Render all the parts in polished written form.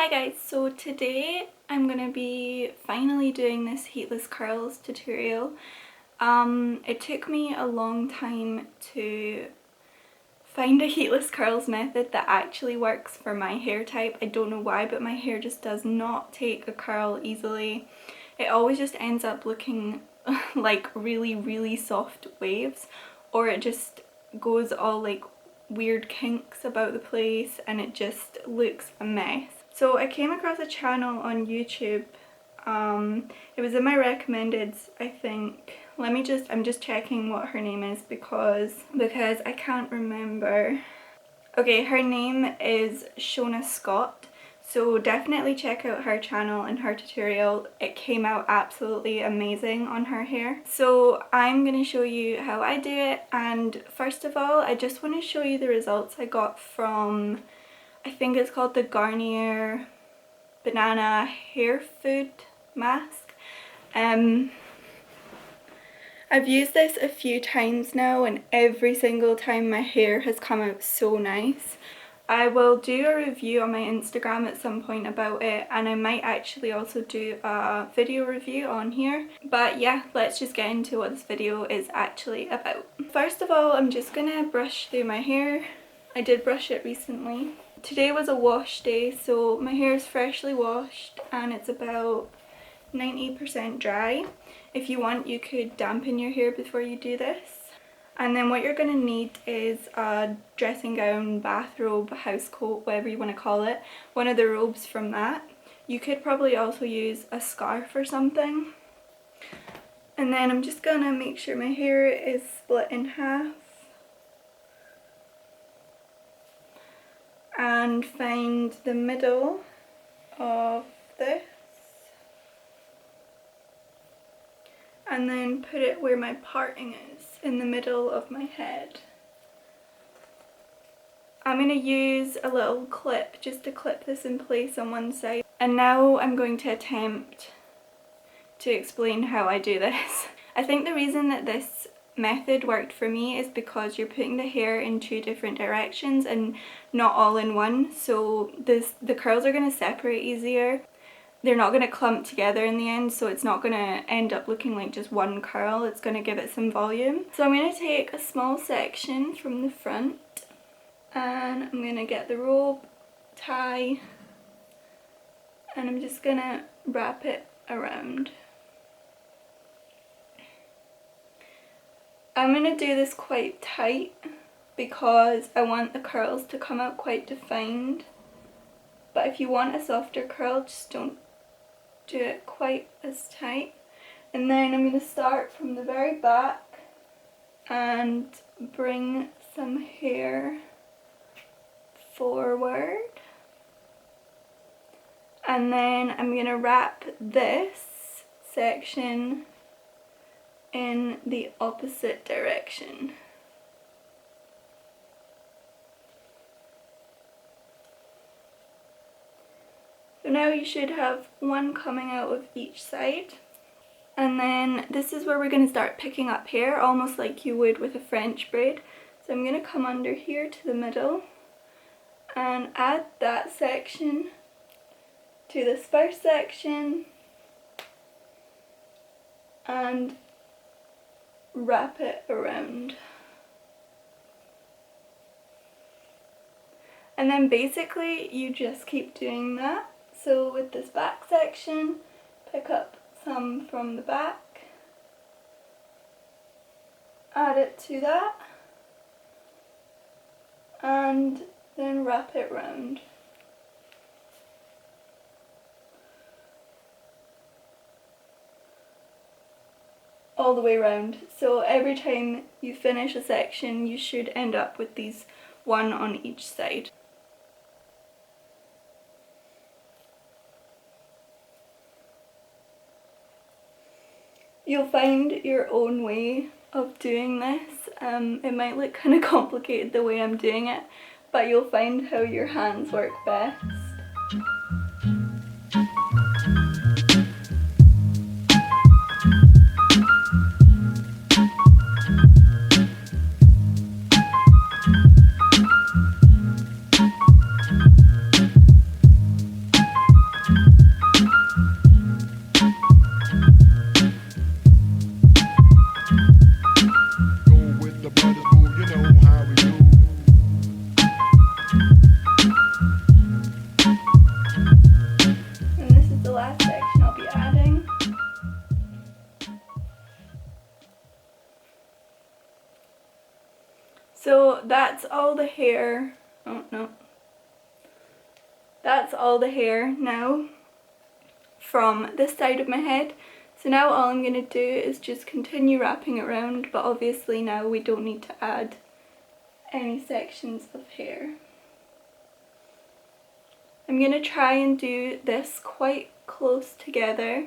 Hi guys, so today I'm going to be finally doing this heatless curls tutorial. It took me a long time to find a heatless curls method that actually works for my hair type. I don't know why, but my hair just does not take a curl easily. It always just ends up looking like really soft waves, or it just goes all like weird kinks about the place and it just looks a mess. So I came across a channel on YouTube. It was in my recommendeds, I think. I'm just checking what her name is because I can't remember. Okay, her name is Shona Scott. So definitely check out her channel and her tutorial. It came out absolutely amazing on her hair. So I'm going to show you how I do it, and first of all I just want to show you the results I got from, I think it's called the Garnier Banana Hair Food Mask. I've used this a few times now and every single time my hair has come out so nice. I will do a review on my Instagram at some point about it, and I might actually also do a video review on here. But yeah, let's just get into what this video is actually about. First of all, I'm just gonna brush through my hair. I did brush it recently. Today was a wash day, so my hair is freshly washed and it's about 90% dry. If you want, you could dampen your hair before you do this. And then what you're going to need is a dressing gown, bathrobe, house coat, whatever you want to call it. One of the robes from that. You could probably also use a scarf or something. And then I'm just going to make sure my hair is split in half. And find the middle of this. And then put it where my parting is, in the middle of my head. I'm going to use a little clip just to clip this in place on one side. And now I'm going to attempt to explain how I do this. I think the reason that this method worked for me is because you're putting the hair in two different directions and not all in one, so the curls are going to separate easier. They're not going to clump together in the end, so it's not going to end up looking like just one curl. It's going to give it some volume. So I'm going to take a small section from the front and I'm going to get the rope, tie, and I'm just going to wrap it around. I'm going to do this quite tight because I want the curls to come out quite defined. But if you want a softer curl, just don't do it quite as tight. And then I'm going to start from the very back and bring some hair forward. And then I'm going to wrap this section in the opposite direction. So now you should have one coming out of each side. And then this is where we're going to start picking up hair, almost like you would with a French braid. So I'm going to come under here to the middle and add that section to this first section and wrap it around. And then basically you just keep doing that. So with this back section, pick up some from the back, add it to that, and then wrap it round. All the way around. So every time you finish a section, you should end up with these one on each side. You'll find your own way of doing this. It might look kind of complicated the way I'm doing it, but you'll find how your hands work best. all the hair. Oh no. That's all the hair now from this side of my head. So now all I'm going to do is just continue wrapping it around, but obviously now we don't need to add any sections of hair. I'm going to try and do this quite close together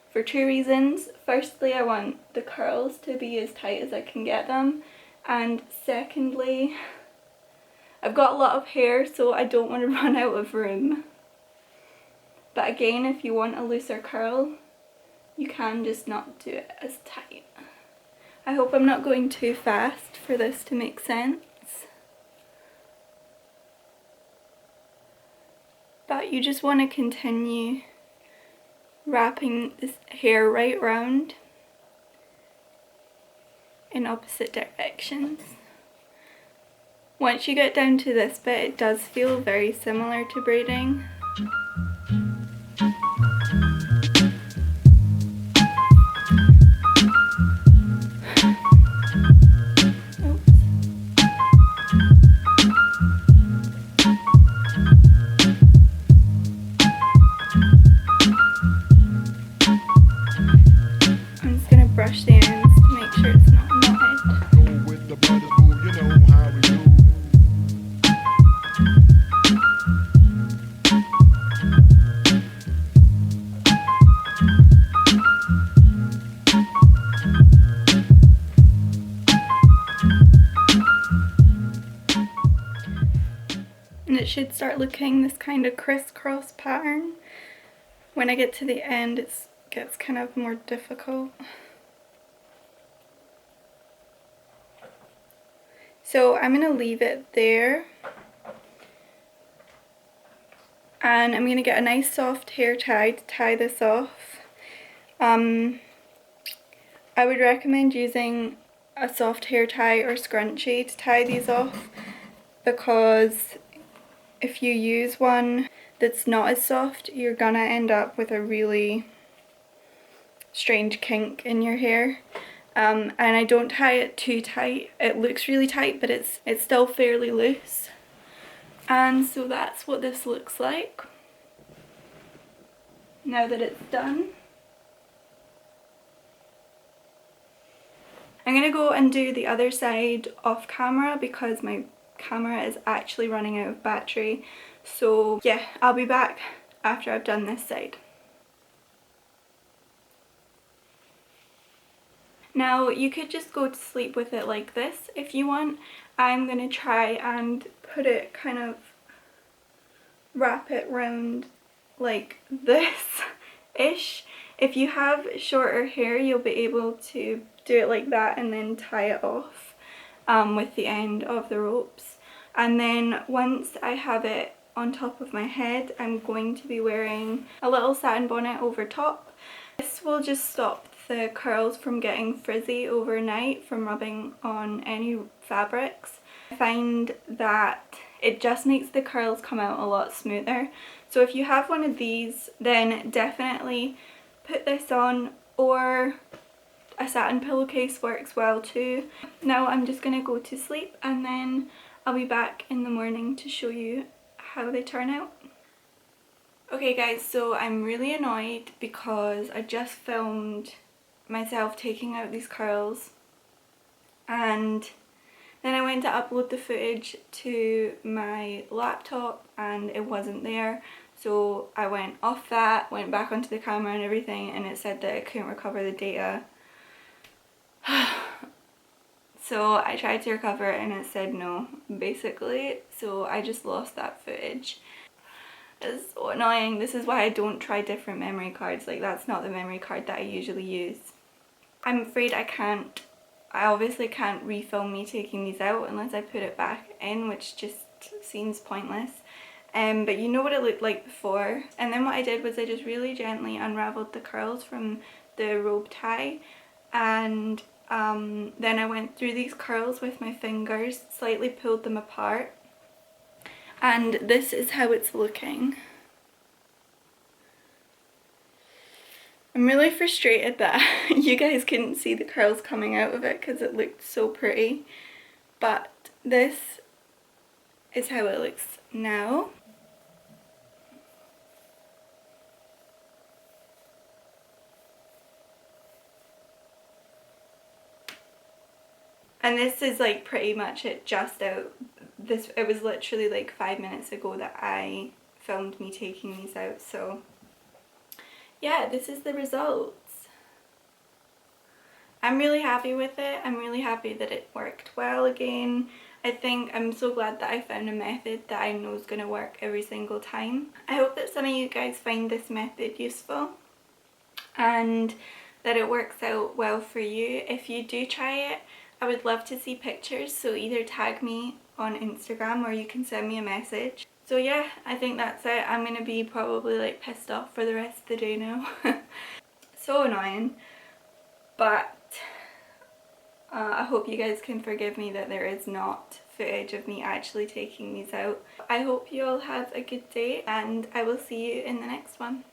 for two reasons. Firstly, I want the curls to be as tight as I can get them, and secondly, I've got a lot of hair, so I don't want to run out of room. But again, if you want a looser curl, you can just not do it as tight. I hope I'm not going too fast for this to make sense. But you just want to continue wrapping this hair right round in opposite directions. Once you get down to this bit, it does feel very similar to braiding. I'm just going to brush the ends to make sure it's not knotted. Go with the brothers, boo, you know how we do. And it should start looking this kind of crisscross pattern. When I get to the end, it gets kind of more difficult. So I'm going to leave it there. And I'm going to get a nice soft hair tie to tie this off. I would recommend using a soft hair tie or scrunchie to tie these off, because if you use one that's not as soft, you're gonna end up with a really strange kink in your hair. And I don't tie it too tight. It looks really tight, but it's still fairly loose. And so that's what this looks like now that it's done. I'm gonna go and do the other side off camera because my camera is actually running out of battery. So yeah, I'll be back after I've done this side. Now you could just go to sleep with it like this if you want. I'm gonna try and put it kind of, wrap it round like this ish. If you have shorter hair, you'll be able to do it like that and then tie it off with the end of the ropes. And then once I have it on top of my head, I'm going to be wearing a little satin bonnet over top. This will just stop the curls from getting frizzy overnight from rubbing on any fabrics. I find that it just makes the curls come out a lot smoother. So if you have one of these, then definitely put this on, or a satin pillowcase works well too. Now I'm just gonna go to sleep and then I'll be back in the morning to show you how they turn out. Okay guys, so I'm really annoyed because I just filmed myself taking out these curls and then I went to upload the footage to my laptop and it wasn't there. So I went off that, went back onto the camera and everything, and it said that it couldn't recover the data. So I tried to recover it and it said no, basically. So I just lost that footage. It's so annoying. This is why I don't try different memory cards. Like, that's not the memory card that I usually use. I'm afraid I obviously can't refilm me taking these out unless I put it back in, which just seems pointless. But you know what it looked like before. And then what I did was I just really gently unraveled the curls from the robe tie, and then I went through these curls with my fingers, slightly pulled them apart, and this is how it's looking. I'm really frustrated that you guys couldn't see the curls coming out of it because it looked so pretty, but this is how it looks now. And this is like pretty much it just out. It was literally like 5 minutes ago that I filmed me taking these out, so yeah, this is the results. I'm really happy with it. I'm really happy that it worked well again. I think I'm so glad that I found a method that I know is going to work every single time. I hope that some of you guys find this method useful and that it works out well for you. If you do try it, I would love to see pictures, so either tag me on Instagram or you can send me a message. So yeah, I think that's it. I'm going to be probably like pissed off for the rest of the day now. So annoying, but I hope you guys can forgive me that there is not footage of me actually taking these out. I hope you all have a good day and I will see you in the next one.